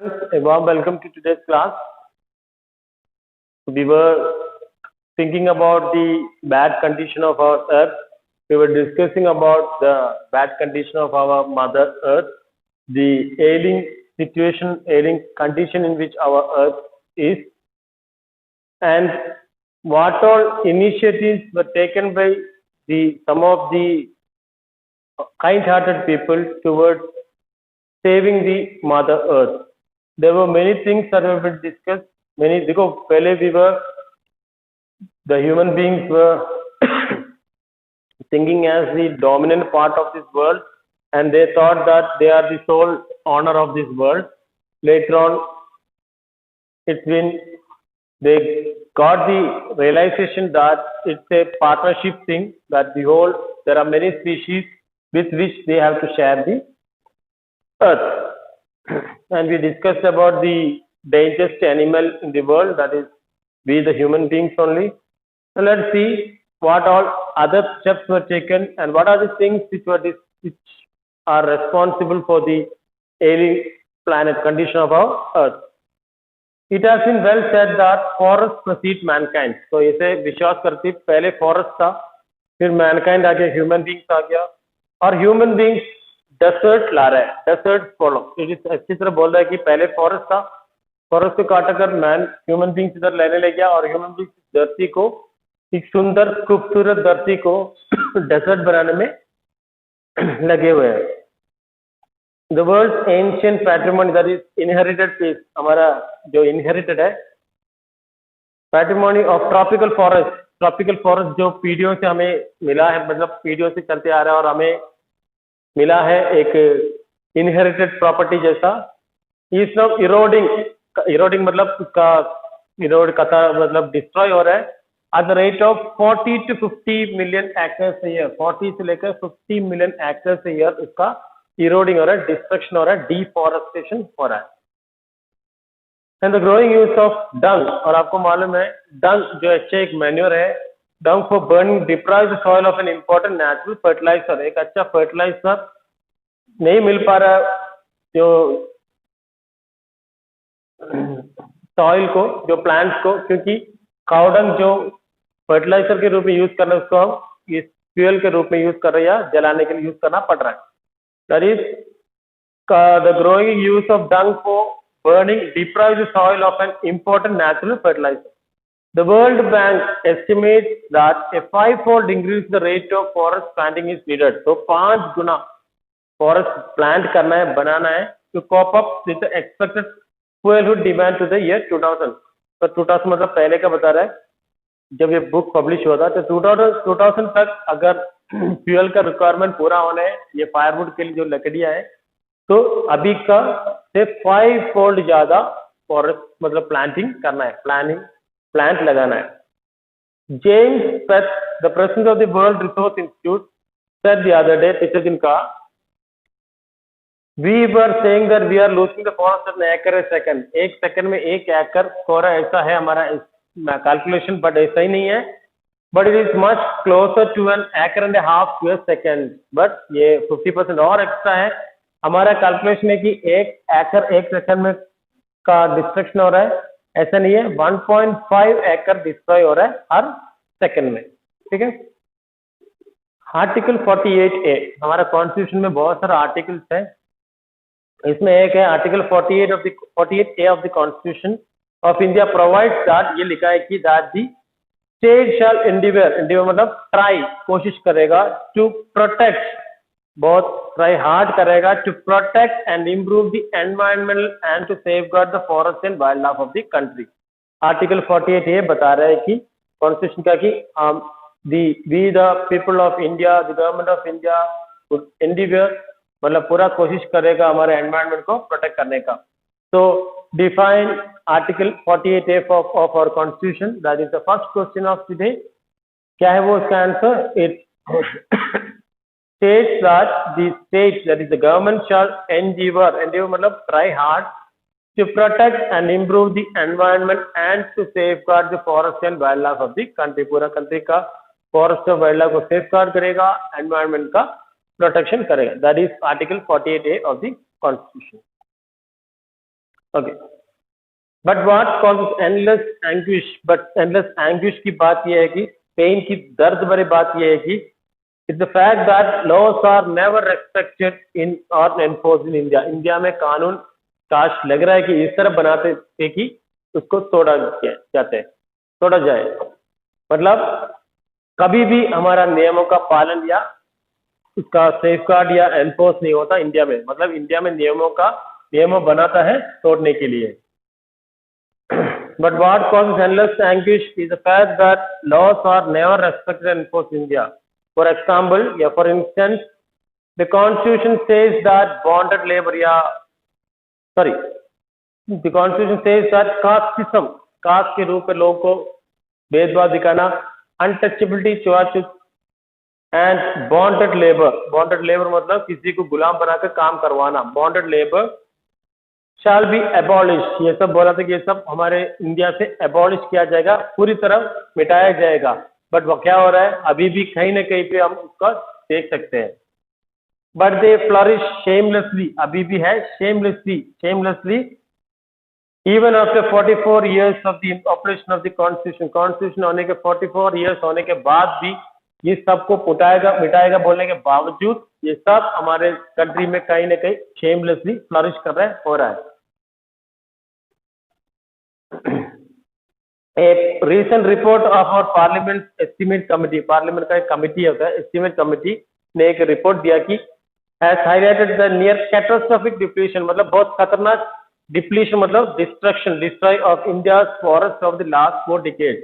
A warm welcome to today's class. We were thinking about the bad condition of our earth. We were discussing about the bad condition of our mother earth, the ailing condition in which our earth is, and what all initiatives were taken by some of the kind-hearted people towards saving the mother earth. There were many things that have been discussed. Because the human beings were thinking as the dominant part of this world, and they thought that they are the sole owner of this world. Later on, they got the realization that it's a partnership thing, that behold, there are many species with which they have to share the earth. And we discussed about the dangerous animal in the world, that is we the human beings only. So let's see what all other steps were taken and what are the things which are responsible for the ailing planet condition of our earth. It has been well said that forest precedes mankind. So इसे विश्वास करती पहले forest था, फिर mankind आ गया, human beings आ गया, और human beings desert ला रहा है, डेजर्ट फॉलो. अच्छी तरह बोल रहा है कि पहले फॉरेस्ट था, फॉरेस्ट को काटा कर ह्यूमन बींग्स इधर लेने लग गया, और ह्यूमन बींग्स धरती को, एक सुंदर खूबसूरत धरती को डेजर्ट बनाने में लगे हुए हैं. The world ancient patrimony, that is inherited piece, हमारा जो इनहेरिटेड है पैट्रिमोनी ऑफ ट्रॉपिकल फॉरेस्ट जो पीढ़ियों से हमें मिला है, मतलब पीढ़ियों से चलते आ रहा है और हमें मिला है एक इनहेरिटेड प्रॉपर्टी जैसा. इज नाउ इरोडिंग मतलब उसका इरोड करता मतलब डिस्ट्रॉय हो रहा है eight the rate of 40 to 50 million acres a year. 40 से लेकर 50 मिलियन एकर्स ए ईयर उसका इरोडिंग हो रहा है, डिस्ट्रक्शन हो रहा है, डिफॉरेस्टेशन हो रहा है. And the growing use of dung, और आपको मालूम है डंग जो अच्छा एक मैन्योर है, dung for burning deprive the soil of an important natural fertiliser. एक अच्छा फर्टिलाइजर नहीं मिल पा रहा जो सॉइल को, जो प्लांट्स को, क्योंकि काउडंग जो फर्टिलाइजर के रूप में यूज करना है उसको हम इस फ्यूल के रूप में यूज कर रहे हैं या जलाने के लिए यूज करना पड़ रहा है. That is the growing use of dung for burning deprive the soil of an important natural fertiliser. The World Bank estimates that a 5-fold increase in the rate of forest planting is needed. So 5 Guna forest plant करना है, बनाना है to cope up with the expected fuelwood demand to the year 2000. तो 2000 मतलब पहले का बता रहा है, जब ये बुक पब्लिश हुआ था. तो 2000 तक अगर फ्यूल का रिक्वायरमेंट पूरा होना है, ये फायरवुड के लिए जो लकड़ियां है, तो अभी का से 5-fold ज्यादा फॉरेस्ट मतलब प्लांटिंग करना है, प्लांट लगाना है. James Pett, the president of the World Resource Institute, said the other day, पिछले दिन का, we were saying that we are losing the forest at an acre a second. एक सेकंड में 1 एकड़ कोरा, ऐसा है हमारा कैलकुलेशन, बट ऐसा ही नहीं है. But it is much closer to an acre and a half to a second. But ये 50% और एक्स्ट्रा है. हमारा कैलकुलेशन है कि 1 एकड़ 1 सेकंड में का डिस्ट्रक्शन हो रहा है, ऐसा नहीं है. 1.5 एकड़ डिस्ट्रॉय हो रहा है हर सेकंड में. ठीक है. आर्टिकल 48A, हमारा कॉन्स्टिट्यूशन में बहुत सारा आर्टिकल्स है, इसमें एक है article 48A of the constitution of India provides that, ये लिखा है कि that the state shall endeavour मतलब ट्राई, कोशिश करेगा, टू प्रोटेक्ट, बहुत ट्राई हार्ड करेगा, to protect and improve the environment and to safeguard the forest and wild life of the country. Article 48 ये बता रहा है कि कॉन्स्टिट्यूशन का कि we the people of India, the government of India endeavour मतलब पूरा कोशिश करेगा हमारे एनवायरमेंट को प्रोटेक्ट करने का. तो define article 48A of our constitution, that is the first question of today. क्या है वो उसका answer? It states that the state, that is the government, shall endeavor मतलब try hard to protect and improve the environment and to safeguard the forest and wildlife of the country. पूरा country का forest और wild life को safeguard करेगा, environment का protection करेगा. That is article 48A of the constitution. Okay, but what causes endless anguish, but endless anguish की बात यह है कि पेन की दर्द भरी बात यह है कि it's the fact that laws are never respected in और एनफोर्स इन इंडिया। इंडिया में कानून काश लग रहा है कि इस तरह बनाते थे कि उसको तोड़ा जाते हैं, तोड़ा जाए, मतलब कभी भी हमारा नियमों का पालन या उसका सेफगार्ड या एनफोर्स नहीं होता इंडिया में। मतलब इंडिया में नियमों बनाता है तोड़ने के लिए। But what causes endless anguish is the fact that laws are never respected and enforced in India. For example, for instance, the Constitution says that bonded labor, the Constitution says that casteism, caste के रूप में लोगों को भेदभाव दिखाना, untouchability, छुआछूत, and bonded labor मतलब किसी को गुलाम बनाकर काम करवाना, bonded labor shall be abolished। ये सब बोला था कि ये सब हमारे इंडिया से एबॉलिश किया जाएगा, पूरी तरह मिटाया जाएगा। बट वो क्या हो रहा है, अभी भी कहीं ना कहीं पे हम उसका देख सकते हैं। बट दे फ्लरिश शेमलेसली, अभी भी है shamelessly even after 44 years of the operation of the constitution होने के 44 years होने के बाद भी ये सबको मिटाएगा बोलने के बावजूद ये सब हमारे कंट्री में कहीं ना कहीं शेमलेसली फ्लरिश कर रहा है, हो रहा है। A recent report of our Parliament Estimate Committee, parliament का एक कमिटी होता है, एस्टिमेट कमिटी ने एक रिपोर्ट दिया कि has highlighted the near catastrophic depletion, मतलब बहुत खतरनाक डिप्लीशन मतलब destroy of India's forest of the last 4 decades।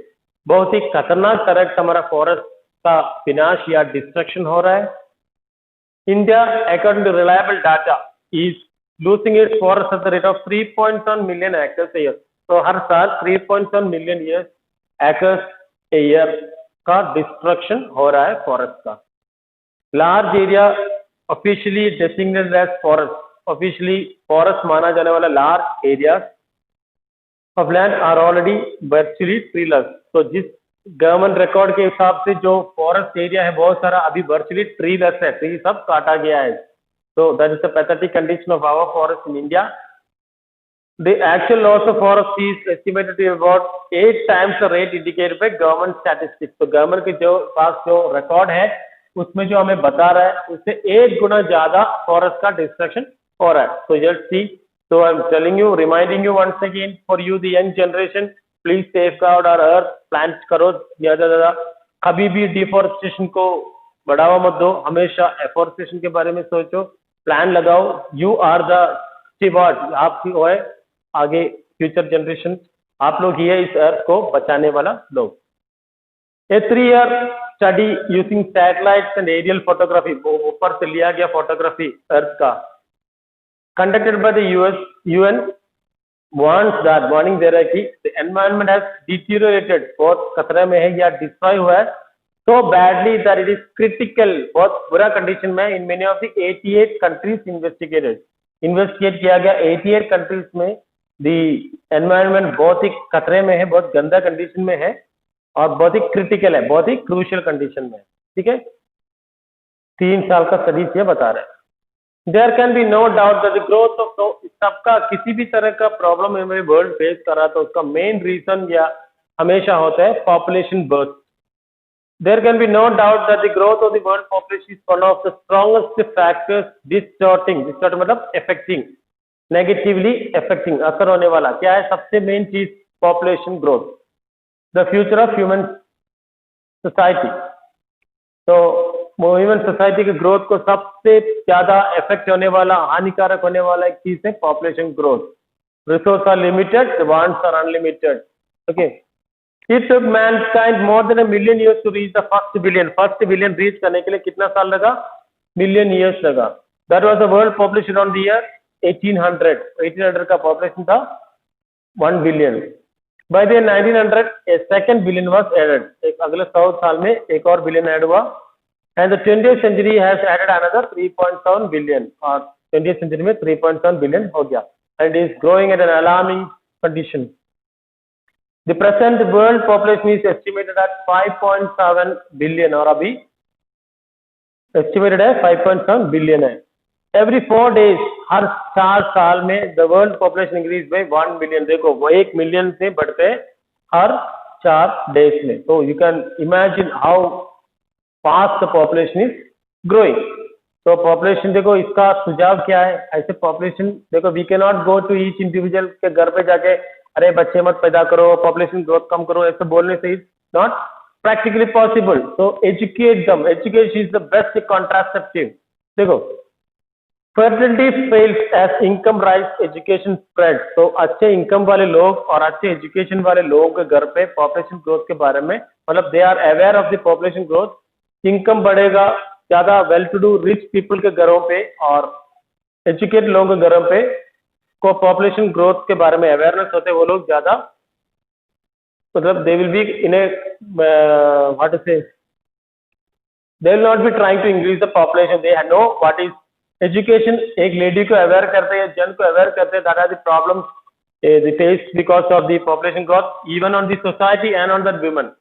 बहुत ही खतरनाक तरह से हमारा फॉरेस्ट का विनाश या डिस्ट्रक्शन हो रहा है। India according to reliable data is losing its forest at the rate of 3.7 million acres a year। तो हर साल 3.7 million acres a year का डिस्ट्रक्शन हो रहा है फॉरेस्ट का। Large area officially designated as forest, officially forest माना जाने वाला large area of land are already virtually treeless. तो जिस गवर्नमेंट रिकॉर्ड के हिसाब से जो फॉरेस्ट एरिया है बहुत सारा अभी वर्चुअली ट्रीलेस है, ट्री सब काटा गया है। तो that is the pathetic condition of our forest in India. The actual loss of forest is estimated to be about 8 times the rate indicated by government statistics। तो गवर्नमेंट के जो पास जो रिकॉर्ड है उसमें जो हमें बता रहा है उससे 1 गुना ज्यादा फॉरेस्ट का डिस्ट्रक्शन हो रहा है। तो just see, so I'm telling you, reminding you once again, for you the young generation, please safeguard our earth, plant करो ज्यादा। कभी भी डिफॉरेस्टेशन को बढ़ावा मत दो, हमेशा एफॉरेस्टेशन के बारे में सोचो, प्लान लगाओ। यू आर द स्टीवर्ड, आपकी वो है आगे फ्यूचर जनरेशन, आप लोग ही है इस अर्थ को बचाने वाला लोग। A 3-year study using satellites and aerial photography, ऊपर से लिया गया फोटोग्राफी अर्थ का, conducted by the UN warning दे रहा है कि the environment has deteriorated, बहुत खतरे में है या डिस्ट्रॉय हुआ है, so badly that it is critical, बहुत बुरा कंडीशन में in many of the 88 countries investigate किया गया 88 कंट्रीज में the environment बहुत ही खतरे में है, बहुत गंदा कंडीशन में है और बहुत ही क्रिटिकल है, बहुत ही क्रूशियल कंडीशन में है। ठीक है, 3 साल का स्टडी ये बता रहा है। There can be no doubt that the growth of, तो सबका किसी भी तरह का प्रॉब्लम हमें वर्ल्ड फेस कर रहा है तो उसका मेन रीजन या हमेशा होता है population birth. There can be no doubt that the growth of the world population is one of the strongest factors distorting मतलब affecting, negatively affecting, असर होने वाला क्या है सबसे मेन चीज, population growth, the future of human society. तो human society के ग्रोथ को सबसे ज्यादा इफेक्ट होने वाला, हानिकारक होने वाला एक चीज है population growth. Resource are limited, demands are unlimited. Okay, it took mankind more than 1 million years to reach the first billion। First billion reach करने के लिए कितना साल लगा? मिलियन ईयर्स लगा। That was the world population on the year 1800 का population था 1 billion। By the 1900 a second billion was added, एक अगले 100 साल में एक और बिलियन ऐड हुआ। And the 20th century has added another 3.7 billion, और 20th century में 3.7 billion हो गया, and it is growing at an alarming condition. The present world population is estimated at 5.7 billion, और अभी estimated है 5.7 billion है, every 4 days, हर 4 साल में the world population increase by 1 million. देखो वो 1 मिलियन से बढ़ते हर 4 डेज में। तो you can imagine how fast the population is growing. तो पॉपुलेशन देखो, इसका सुझाव क्या है? ऐसे पॉपुलेशन देखो, we can not go to each individual के घर पे जाके अरे बच्चे मत पैदा करो, पॉपुलेशन ग्रोथ कम करो, ऐसे बोलने से इज नॉट प्रैक्टिकली पॉसिबल। तो educate them, education is the best contraceptive. देखो, fertility fails as income rise, education spread. तो अच्छे इनकम वाले लोग और अच्छे एजुकेशन वाले लोगों के घर पे पॉपुलेशन ग्रोथ के बारे में, मतलब they are aware of the population growth, income बढ़ेगा, ज्यादा well to do rich people के घरों पे और एजुकेट लोगों के घरों पे को पॉपुलेशन ग्रोथ के बारे में अवेयरनेस होते, वो लोग ज्यादा, मतलब they will be in a what to say, they will not be trying to increase the population, they know what is education. एक लेडी को अवेयर करते हैं, जन को अवेयर करते हैं that are the problems the face because of the population growth even on the society and on the women.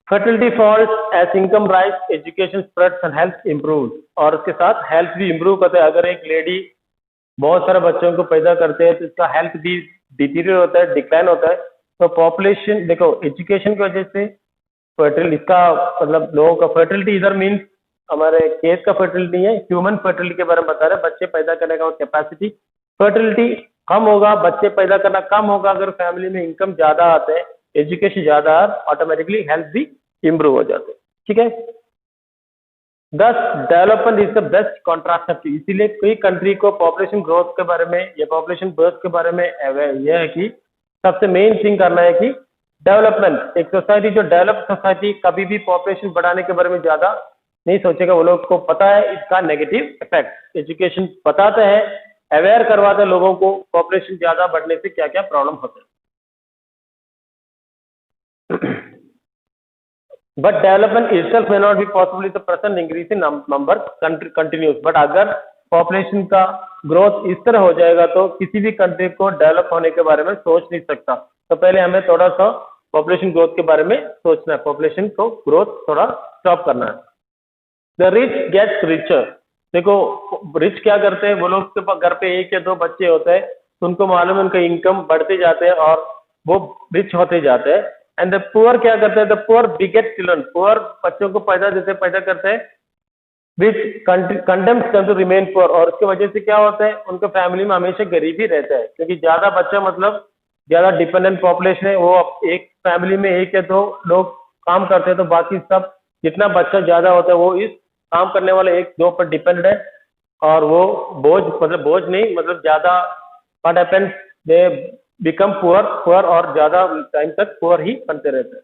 Fertility falls as income rise, education spreads and health improve. और उसके साथ health भी improve करते हैं। अगर एक lady बहुत सारे बच्चों को पैदा करते हैं तो इसका हेल्थ भी डिटीरियर होता है, डिक्लाइन होता है। तो पॉपुलेशन देखो, एजुकेशन की वजह से फर्टिलिटी, इसका मतलब लोगों का फर्टिलिटी इधर मीन्स हमारे केस का फर्टिलिटी है, ह्यूमन फर्टिलिटी के बारे में बता रहे हैं, बच्चे पैदा करने का कैपेसिटी। फर्टिलिटी कम होगा, बच्चे पैदा करना कम होगा अगर फैमिली में इनकम ज्यादा आते हैं, एजुकेशन ज्यादा, ऑटोमेटिकली हेल्थ भी इम्प्रूव हो जाते हैं। ठीक है, दस development is the best contraceptive. इसीलिए कोई कंट्री को पॉपुलेशन ग्रोथ के बारे में या पॉपुलेशन बर्थ के बारे में यह है कि सबसे मेन थिंग करना है कि डेवलपमेंट। एक सोसाइटी जो डेवलप सोसाइटी कभी भी पॉपुलेशन बढ़ाने के बारे में ज्यादा नहीं सोचेगा, वो लोग को पता है इसका नेगेटिव इफेक्ट। एजुकेशन बताते हैं, अवेयर करवाते हैं लोगों को पॉपुलेशन ज्यादा बढ़ने से क्या क्या प्रॉब्लम होते हैं। But development itself may not be possible if the present increase in number continues. But अगर पॉपुलेशन का ग्रोथ इस तरह हो जाएगा तो किसी भी कंट्री को डेवलप होने के बारे में सोच नहीं सकता। तो पहले हमें थोड़ा सा पॉपुलेशन ग्रोथ के बारे में सोचना है, पॉपुलेशन को ग्रोथ थोड़ा स्टॉप करना है। The rich gets richer. देखो रिच क्या करते हैं, वो लोग के घर पे 1 या 2 बच्चे होते हैं तो उनको मालूम है उनका इनकम बढ़ते जाते हैं और वो रिच होते जाते हैं। एंड द पुअर क्या करते हैं, the poor beget children. Poor बच्चों को पैदा करते हैं, which condemns them to remain poor. और उसकी वजह से क्या होता है, उनके फैमिली में हमेशा गरीबी रहता है, क्योंकि ज्यादा बच्चा मतलब ज्यादा डिपेंडेंट पॉपुलेशन है। वो एक फैमिली में 1 या 2 लोग काम करते हैं तो बाकी सब, जितना बच्चा ज्यादा होता है वो इस काम करने वाले 1-2 पर डिपेंड है और वो बोझ, मतलब बोझ नहीं, मतलब ज्यादा what happens, they become poor और ज्यादा टाइम तक पुअर ही बनते रहते हैं।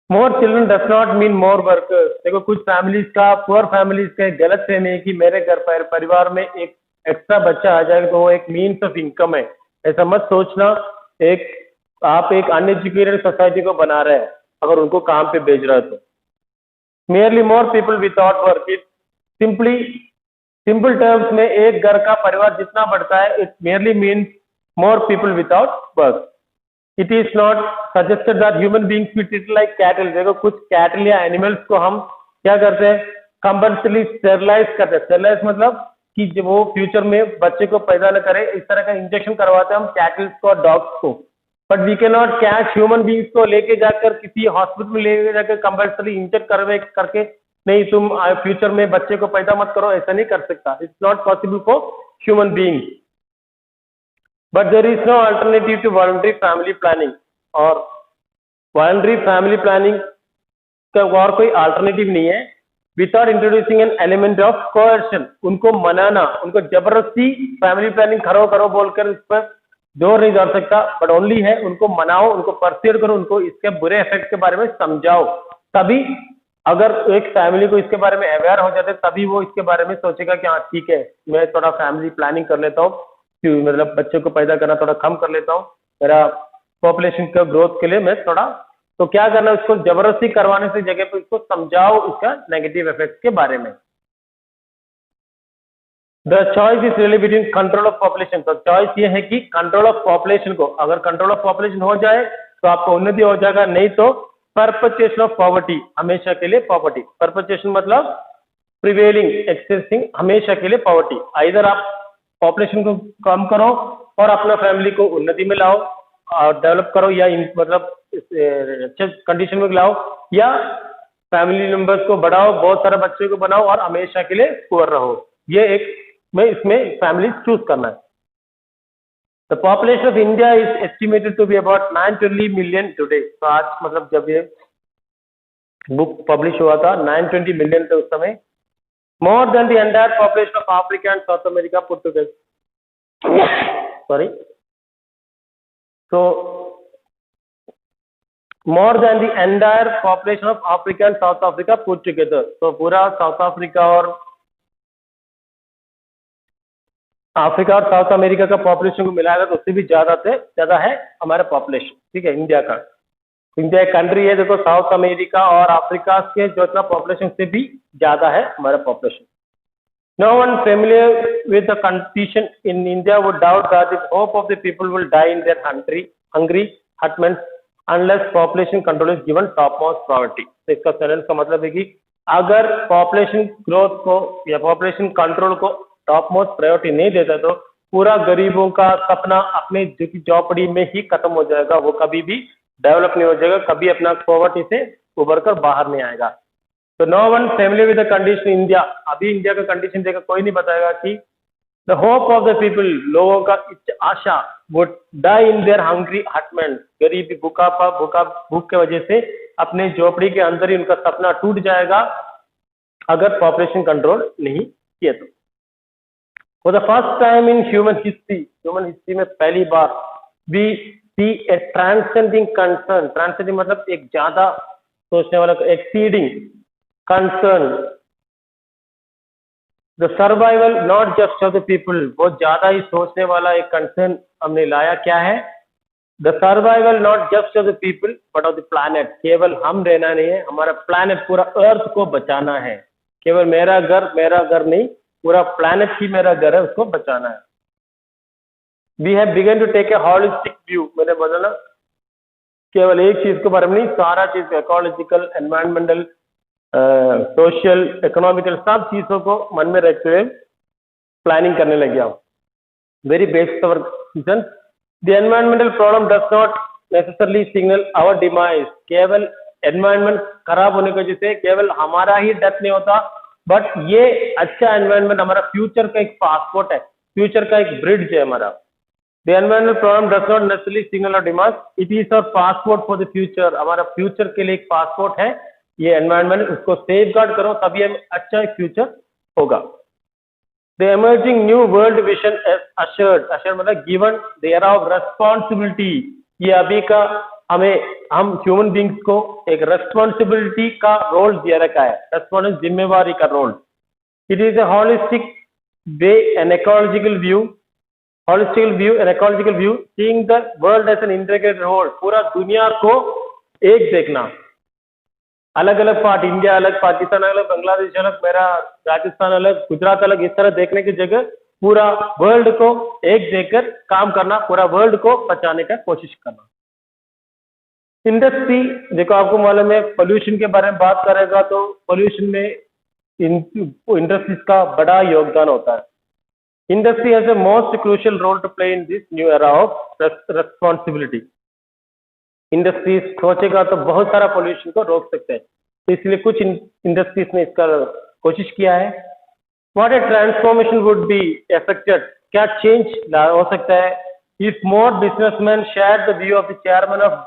More children does not mean more workers. देखो कुछ फैमिलीज का, पुअर फैमिलीज का एक गलत फहमी है कि मेरे घर पर परिवार में एक एक्स्ट्रा बच्चा आ जाएगा तो वो एक मीन्स ऑफ इनकम है। ऐसा मत सोचना। आप एक अनएजुकेटेड सोसाइटी को बना रहे हैं अगर उनको काम पे भेज रहे हो तो। merely more people without work, it simple terms में एक घर का परिवार जितना बढ़ता है, it merely means more people without work. It is not suggested that human beings be treated like cattle. देखो कुछ कैटल या एनिमल्स को हम क्या करते हैं, कंपल्सरी स्टेरलाइज करते हैं। स्टेरलाइज मतलब कि जब वो फ्यूचर में बच्चे को पैदा न करे, इस तरह का इंजेक्शन करवाते हैं हम कैटल्स को और डॉग्स को। But we can not catch human beings को लेके जाकर किसी हॉस्पिटल में लेके जाकर कंपल्सरी इंजेक्ट करके नहीं तुम फ्यूचर में बच्चे को पैदा मत करो, ऐसा नहीं कर सकता। It's not possible for human beings. But there is no alternative to voluntary family planning. और वॉलंटरी फैमिली प्लानिंग का और कोई अल्टरनेटिव नहीं है without introducing an element of coercion. उनको मनाना, उनको जबरदस्ती फैमिली प्लानिंग करो बोलकर उस पर जोर नहीं डाल सकता, बट ओनली है उनको मनाओ, उनको परस्यूड करो, उनको इसके बुरे इफेक्ट के बारे में समझाओ। तभी अगर एक फैमिली को इसके बारे में अवेयर हो जाते तभी वो इसके बारे में सोचेगा कि हाँ ठीक है, मैं थोड़ा फैमिली प्लानिंग कर लेता हूँ, मतलब बच्चे को पैदा करना थोड़ा कम कर लेता हूँ, मेरा पॉपुलेशन का ग्रोथ के लिए मैं थोड़ा, तो क्या करना है, उसको जबरदस्ती करवाने से जगह पर उसको समझाओ इसका नेगेटिव इफेक्ट के बारे में। The choice is really between control of population. तो चॉइस ये है कि कंट्रोल ऑफ पॉपुलेशन को, अगर कंट्रोल ऑफ पॉपुलेशन हो जाए तो आपको उन्नति हो जाएगा, नहीं तो परपेचुएशन ऑफ पॉवर्टी, हमेशा के लिए पॉवर्टी। परपेचुएशन मतलब प्रिवेलिंग एक्सेसिंग हमेशा के लिए पॉवर्टी। इधर आप पॉपुलेशन को कम करो और अपना फैमिली को उन्नति में लाओ और डेवलप करो, या मतलब अच्छे कंडीशन में लाओ, या फैमिली मेंबर्स को बढ़ाओ, बहुत सारे बच्चों को बनाओ और हमेशा के लिए पुअर रहो। ये एक में इसमें फैमिली चूज करना है। The population of India is estimated to be about 920 million today. तो आज मतलब जब ये बुक पब्लिश हुआ था 920 मिलियन थे उस समय, more than the entire population of Africa and south America put together. Sorry, so more than the entire population of Africa and South Africa put together। तो पूरा साउथ अफ्रीका और Africa और south America का population को मिलाएगा तो उससे भी ज्यादा है हमारा पॉपुलेशन। ठीक है, इंडिया का, इंडिया एक कंट्री है, देखो साउथ अमेरिका और अफ्रीका के जो इतना पॉपुलेशन से भी ज्यादा है हमारा population. No one familiar with the condition in India would doubt that the hope of the people will die in their hungry hutments unless population control is given topmost priority। तो इसका sentence का मतलब है कि अगर population growth को या population control को टॉपमोस्ट प्रायोरिटी नहीं देता तो पूरा गरीबों का सपना अपने झोपड़ी में ही खत्म हो जाएगा, वो कभी भी डेवलप नहीं हो जाएगा, कभी अपना पॉवर्टी से उभर कर बाहर नहीं आएगा। तो no one familiar with the condition India, अभी इंडिया का कंडीशन देखकर कोई नहीं बताएगा कि the hope of the people, लोगों का आशा, would die in their hungry hutment, गरीबी भूख के वजह से अपने झोपड़ी के अंदर ही उनका सपना टूट जाएगा अगर पॉपुलेशन कंट्रोल नहीं किया तो। For the first time in human history में पहली बार we see a transcending concern, transcending मतलब एक ज्यादा सोचने वाला, exceeding concern, the survival not just of the people, बहुत ज्यादा ही सोचने वाला एक कंसर्न हमने लाया। क्या है? the survival not just of the people but of the planet, केवल हम रहना नहीं है, हमारा प्लैनेट पूरा अर्थ को बचाना है। केवल मेरा घर नहीं, पूरा प्लैनेट ही मेरा घर है, उसको बचाना है। we have begun to take a holistic view, मैंने बोला ना केवल एक चीज के बारे में नहीं, सारा चीज इकोलॉजिकल, एनवायरमेंटल, सोशल, इकोनॉमिकल, सब चीजों को मन में रखते हुए प्लानिंग करने लग गया। Very basic our reason, the environmental problem does not necessarily signal our demise, केवल एनवायरमेंट खराब होने की वजह से केवल हमारा ही डेथ नहीं होता, बट ये अच्छा एनवायरमेंट हमारा फ्यूचर का एक पासपोर्ट है, फ्यूचर का एक ब्रिज है हमारा। The environmental problem does not necessarily signal our demise, it is our passport for the future, हमारा फ्यूचर के लिए एक पासपोर्ट है ये एनवायरनमेंट, उसको सेफ गार्ड करो तभी हमें अच्छा एक फ्यूचर होगा। The emerging new world vision ushered मतलब given the era of responsibility, ये अभी का हम ह्यूमन बींग्स को एक रेस्पॉन्सिबिलिटी का रोल दिया रखा है, रेस्पॉन्स जिम्मेवारी का role. It is a holistic way an ecological view seeing the world as an integrated whole, पूरा दुनिया को एक देखना, अलग अलग पार्ट, इंडिया अलग, पाकिस्तान अलग, बांग्लादेश अलग, मेरा राजस्थान अलग, गुजरात अलग, इस तरह देखने की जगह पूरा वर्ल्ड को एक देखकर काम करना, पूरा वर्ल्ड को बचाने का कोशिश करना। इंडस्ट्री, देखो आपको मालूम है पोल्यूशन के बारे में बात करेगा तो पोल्यूशन में इंडस्ट्रीज का बड़ा योगदान होता है। Industry has a most crucial role to play in this new era of responsibility. Industries सोचेगा तो बहुत सारा पोल्यूशन को रोक सकते हैं, तो इसलिए कुछ इंडस्ट्रीज ने इसका कोशिश किया है। What A transformation would be affected, क्या चेंज हो सकता है if more businessman share the view of the chairman of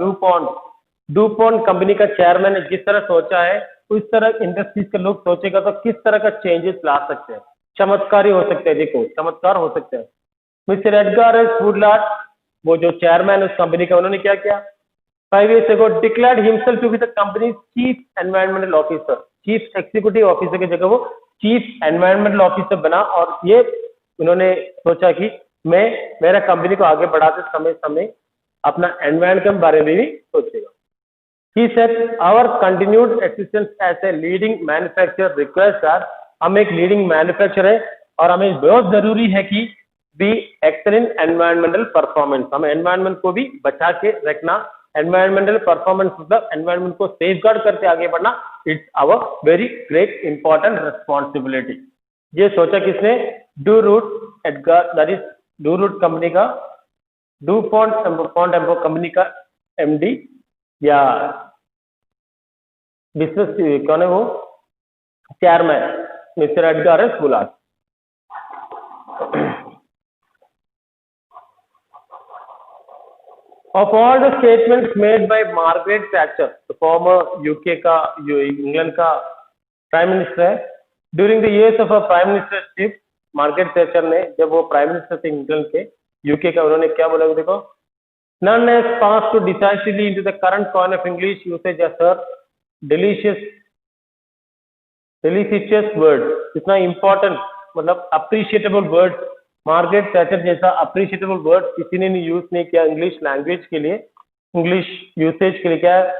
DuPont company का चेयरमैन ने जिस तरह सोचा है उस तरह इंडस्ट्रीज के लोग सोचेगा तो किस तरह का चेंजेस ला सकते हैं, चमत्कारी हो सकते हैं। देखो चमत्कार हो सकते हैं। मिस्टर एडगर एस वुडलॉर्ड, वो जो चेयरमैन उस कंपनी का, उन्होंने क्या किया, 5 years ago declared himself to be the company's chief environmental officer, chief executive officer की जगह वो चीफ एनवायरमेंटल ऑफिसर बना, और ये उन्होंने सोचा कि मैं मेरा कंपनी को आगे बढ़ाते समय अपना एनवायरमेंट के बारे में भी सोचेगा। He said our continued existence as a leading manufacturer requires that हम एक लीडिंग मैन्युफैक्चरर है और हमें बहुत जरूरी है कि बी एक्सेलेंट एनवायरमेंटल परफॉर्मेंस, हमें एनवायरमेंट को भी बचा के रखना एनवायरमेंटल परफॉर्मेंस मतलब एनवायरमेंट को सेफ गार्ड करते आगे बढ़ना, it's our very great important responsibility. ये सोचा किसने? डू रूट एडगार, दैट इज डू रूट कंपनी का, डू पॉन्ट एम्पो कंपनी का एमडी या बिजनेस कौन है वो, chairman mister Edgar S Woolard. Of all the statements made by Margaret Thatcher, the former UK का जो इंग्लैंड का प्राइम मिनिस्टर है, during the years of her prime ministership, Margaret Thatcher ने जब वो प्राइम मिनिस्टर थे इंग्लैंड के, UK का, उन्होंने क्या बोला देखो, none has passed to decisively into the current coin of English usage as her delicious word, इतना important मतलब appreciable word, मार्गरेट थैचर जैसा अप्रिशिएटेबल वर्ड किसी ने नहीं यूज नहीं किया इंग्लिश लैंग्वेज के लिए, इंग्लिश यूसेज के लिए। क्या है?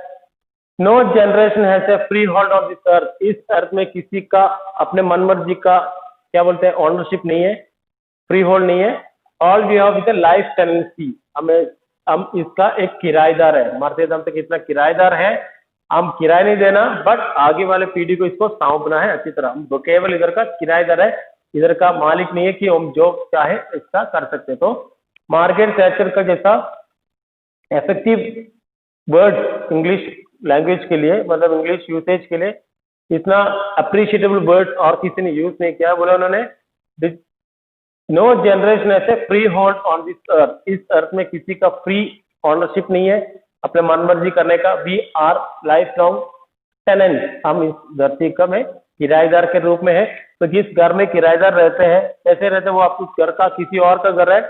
No generation has a freehold on this earth, इस अर्थ में किसी का अपने मन मर्जी का क्या बोलते हैं ऑनरशिप नहीं है, फ्री होल्ड नहीं है। All we have with a life tenancy, हम इसका एक किराएदार है, मरते दम तक इतना किराएदार है, हम किराया नहीं देना, बट आगे वाले पीढ़ी को इसको सौंपना है अच्छी तरह। हम केवल इधर का किराएदार है, इधर का मालिक नहीं है कि हम जो चाहे इसका कर सकते। तो मार्गरेट थैचर का जैसा इफेक्टिव वर्ड इंग्लिश लैंग्वेज के लिए, मतलब इंग्लिश यूसेज के लिए इतना अप्रिशिएटेबल वर्ड और किसी ने यूज नहीं किया। बोला उन्होंने, नो जनरेशन ऐसे free hold on this earth, इस अर्थ में किसी का फ्री ऑनरशिप नहीं है अपने मन मर्जी करने का। We are lifelong tenant, हम इस धरती का में किराएदार के रूप में है। तो जिस घर में किराएदार रहते हैं, कैसे रहते हैं वो, आप उस घर का किसी और का घर है,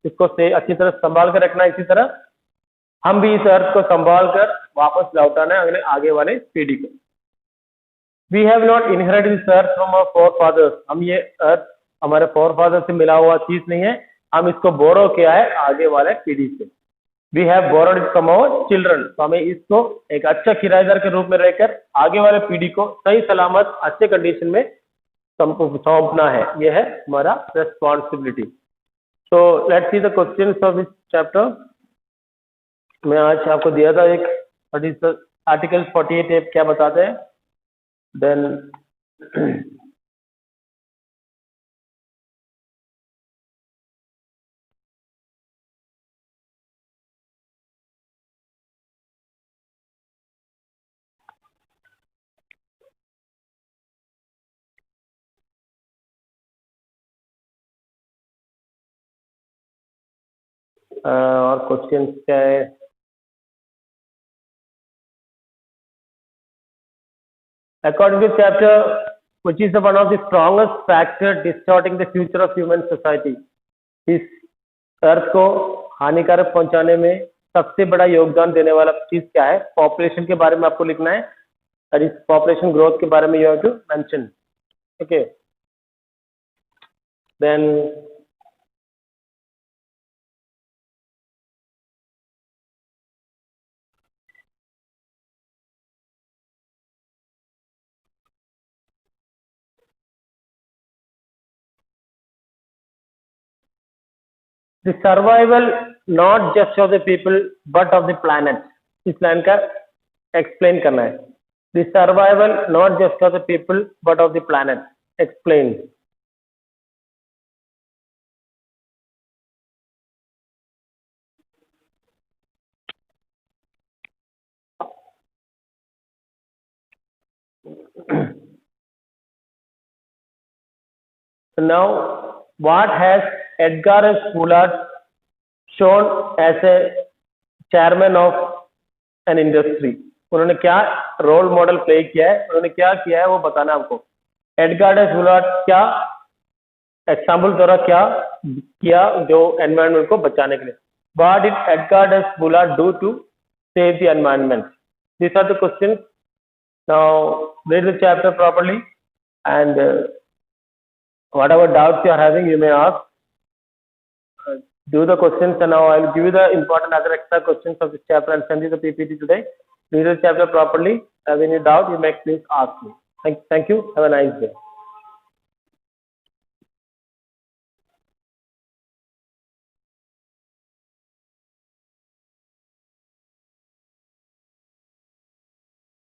इसको से अच्छी तरह संभाल कर रखना। इसी तरह हम भी इस अर्थ को संभाल कर वापस लौटाना है अगले आगे वाले पीढ़ी को। We have not inherited this earth from our forefathers, हम ये अर्थ हमारे फोर फादर से मिला हुआ चीज नहीं है, हम इसको बोरो किया है आगे वाले पीढ़ी से। We have borrowed it from our children, तो हमें इसको एक अच्छा किराएदार के रूप में रहकर आगे वाले पीढ़ी को सही सलामत अच्छे कंडीशन में सौंपना है, यह है हमारा responsibility. So let's see the questions of this chapter. मैं आज आपको दिया था एक आर्टिकल 48 क्या बताते हैं, देन और क्वेश्चन क्या है, according to chapter which is the one of the strongest factor distorting the future of human society, इस अर्थ को हानिकारक पहुंचाने में सबसे बड़ा योगदान देने वाला चीज क्या है? पॉपुलेशन के बारे में आपको लिखना है, और इस पॉपुलेशन ग्रोथ के बारे में you have to mention. Okay, then the survival not just of the people but of the planet, इस लाइन का एक्सप्लेन करना है। the survival not just of the people but of the planet, explain। now what has Edgar S. Bullard shown as a chairman of an industry, उन्होंने क्या role model play किया है, उन्होंने क्या किया है वो बताना आपको। एडगार एस बुलार्ड क्या एग्जाम्पल द्वारा क्या किया जो एनवायरनमेंट को बचाने के लिए। What did Edgar S Woolard do to save the environment? This are the questions. Now read the chapter properly and whatever doubts you are having you may ask. Do the questions, and now I will give you the important other extra questions of this chapter and send you the PPT today. Read the chapter properly. Have any doubt you may please ask me. Thank you. Have a nice day.